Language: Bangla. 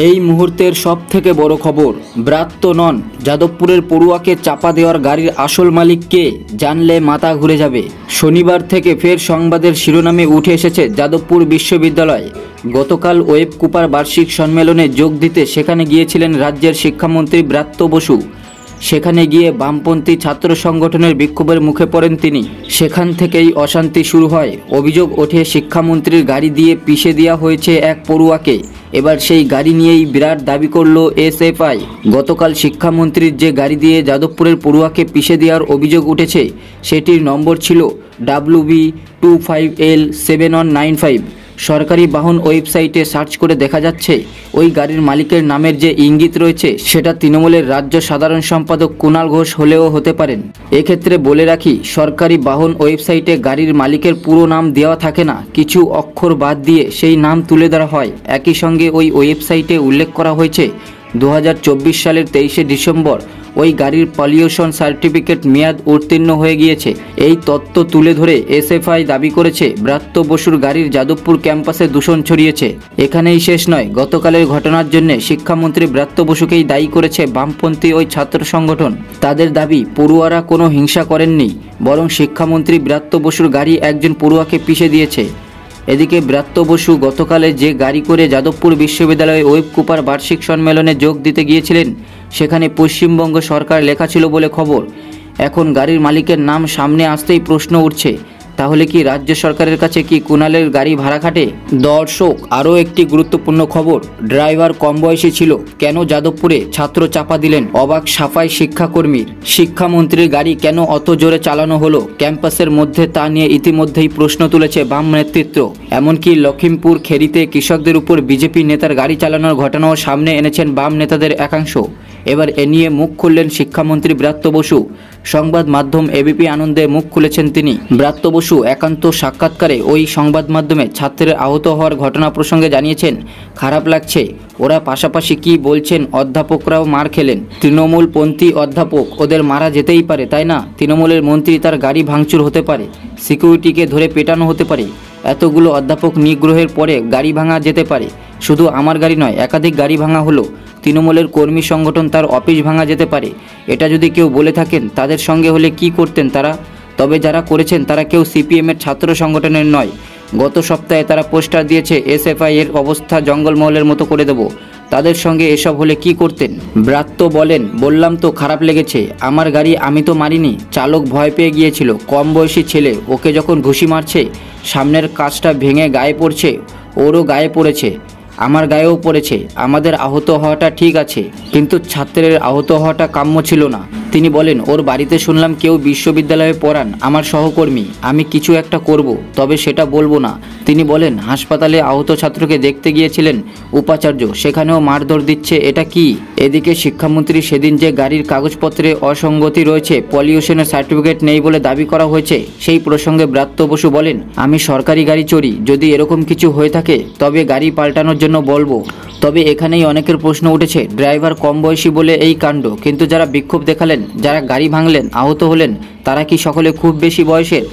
এই মুহূর্তের সবথেকে বড় খবর, ব্রাত্য নন, যাদবপুরের পড়ুয়াকে চাপা দেওয়ার গাড়ির আসল মালিক কে জানলে মাথা ঘুরে যাবে। শনিবার থেকে ফের সংবাদের শিরোনামে উঠে এসেছে যাদবপুর বিশ্ববিদ্যালয়। গতকাল ওয়েব কুপার বার্ষিক সম্মেলনে যোগ দিতে সেখানে গিয়েছিলেন রাজ্যের শিক্ষামন্ত্রী ব্রাত্য বসু। সেখানে গিয়ে বামপন্থী ছাত্র সংগঠনের বিক্ষোভের মুখে পড়েন তিনি। সেখান থেকেই অশান্তি শুরু হয়। অভিযোগ ওঠে শিক্ষামন্ত্রীর গাড়ি দিয়ে পিষে দেওয়া হয়েছে এক পড়ুয়াকে। এবার সেই গাড়ি নিয়েই বিরাট দাবি করল এসএফআই। গতকাল শিক্ষামন্ত্রীর যে গাড়ি দিয়ে যাদবপুরের পড়ুয়াকে পিষে দেওয়ার অভিযোগ উঠেছে সেটির নম্বর ছিল WB25L7195। সরকারি বাহন ওয়েবসাইটে সার্চ করে দেখা যাচ্ছে ওই গাড়ির মালিকের নামের যে ইঙ্গিত রয়েছে সেটা তৃণমূলের রাজ্য সাধারণ সম্পাদক কুণাল ঘোষ হলেও হতে পারেন। এক্ষেত্রে বলে রাখি, সরকারি বাহন ওয়েবসাইটে গাড়ির মালিকের পুরো নাম দেওয়া থাকে না, কিছু অক্ষর বাদ দিয়ে সেই নাম তুলে ধরা হয়। একই সঙ্গে ওই ওয়েবসাইটে উল্লেখ করা হয়েছে 2024 সালের 23শে ডিসেম্বর ওই গাড়ির পলিউশন সার্টিফিকেট মেয়াদ উত্তীর্ণ হয়ে গিয়েছে। এই তথ্য তুলে ধরে এসএফআই দাবি করেছে ব্রাত্য বসুর গাড়ির যাদবপুর ক্যাম্পাসে দূষণ ছড়িয়েছে। এখানেই শেষ নয়, গতকালের ঘটনার জন্য শিক্ষামন্ত্রী ব্রাত্য বসুকেই দায়ী করেছে বামপন্থী ওই ছাত্র সংগঠন। তাদের দাবি, পড়ুয়ারা কোনো হিংসা করেননি, বরং শিক্ষামন্ত্রী ব্রাত্য বসুর গাড়ি একজন পড়ুয়াকে পিষে দিয়েছে। এদিকে ব্রাত্য বসু গতকালে যে গাড়ি করে যাদবপুর বিশ্ববিদ্যালয়ে ওয়েব কুপার বার্ষিক সম্মেলনে যোগ দিতে গিয়েছিলেন সেখানে পশ্চিমবঙ্গ সরকার লেখা ছিল বলে খবর। এখন গাড়ির মালিকের নাম সামনে আসতেই প্রশ্ন উঠছে, তাহলে কি রাজ্য সরকারের কাছে কি কুণালের গাড়ি ভাড়া খাটে? দর্শক, আরও একটি গুরুত্বপূর্ণ খবর, ড্রাইভার কম বয়সী ছিল, কেন যাদবপুরে ছাত্র চাপা দিলেন? অবাক সাফাই শিক্ষাকর্মীর। শিক্ষামন্ত্রীর গাড়ি কেন অত জোরে চালানো হলো ক্যাম্পাসের মধ্যে, তা নিয়ে ইতিমধ্যেই প্রশ্ন তুলেছে বাম নেতৃত্ব। এমনকি লখিমপুর খেরিতে কৃষকদের উপর বিজেপি নেতার গাড়ি চালানোর ঘটনাও সামনে এনেছেন বাম নেতাদের একাংশ। এবার এ নিয়ে মুখ খুললেন শিক্ষামন্ত্রী ব্রাত্য বসু। সংবাদ মাধ্যম এবিপি আনন্দে মুখ খুলেছেন তিনি। ব্রাত্য বসু একান্ত সাক্ষাৎকারে ওই সংবাদ মাধ্যমে ছাত্রের আহত হওয়ার ঘটনা প্রসঙ্গে জানিয়েছেন, খারাপ লাগছে, ওরা পাশাপাশি কি বলছেন, অধ্যাপকরাও মার খেলেন, তৃণমূলপন্থী অধ্যাপক, ওদের মারা যেতেই পারে, তাই না? তৃণমূলের মন্ত্রী, তার গাড়ি ভাঙচুর হতে পারে, সিকিউরিটিকে ধরে পেটানো হতে পারে, এতগুলো অধ্যাপক নিগ্রহের পরে গাড়ি ভাঙা যেতে পারে। শুধু আমার গাড়ি নয়, একাধিক গাড়ি ভাঙা হলো, তৃণমূলের কর্মী সংগঠন, তার অফিস ভাঙা যেতে পারে। এটা যদি কেউ বলে থাকেন তাদের সঙ্গে হলে কি করতেন তারা? তবে যারা করেছেন তারা কেউ সিপিএমের ছাত্র সংগঠনের নয়। গত সপ্তাহে তারা পোস্টার দিয়েছে এসএফআই এর অবস্থা জঙ্গলমহলের মতো করে দেব, তাদের সঙ্গে এসব হলে কি করতেন? ব্রাত্য বলেন, বললাম তো খারাপ লেগেছে, আমার গাড়ি আমি তো মারিনি, চালক ভয় পেয়ে গিয়েছিল, কম বয়সী ছেলে, ওকে যখন ঘুষি মারছে সামনের কাঁচটা ভেঙে গায়ে পড়ছে, ওরও গায়ে পড়েছে, আমার গায়েও পড়েছে। আমাদের আহত হওয়াটা ঠিক আছে, কিন্তু ছাত্রের আহত হওয়াটা কাম্য ছিল না। তিনি বলেন, ওর বাড়িতে শুনলাম কেউ বিশ্ববিদ্যালয়ে পড়ান, আমার সহকর্মী, আমি কিছু একটা করব, তবে সেটা বলবো না। তিনি বলেন, হাসপাতালে আহত ছাত্রকে দেখতে গিয়েছিলেন উপাচার্য, সেখানেও মারধর দিচ্ছে, এটা কি? এদিকে শিক্ষামন্ত্রী সেদিন যে গাড়ির কাগজপত্রে অসঙ্গতি রয়েছে, পলিউশনের সার্টিফিকেট নেই বলে দাবি করা হয়েছে, সেই প্রসঙ্গে ব্রাত্য বসু বলেন, আমি সরকারি গাড়ি চড়ি, যদি এরকম কিছু হয়ে থাকে তবে গাড়ি পাল্টানোর জন্য বলবো। তবে এখানেই অনেকের প্রশ্ন উঠেছে, ড্রাইভার কম বয়সী বলে এই কাণ্ড, কিন্তু যারা বিক্ষোভ দেখালেন, যারা গাড়ি ভাঙলেন, আহত হলেন, তারা কি সকলে খুব বেশি বয়সের?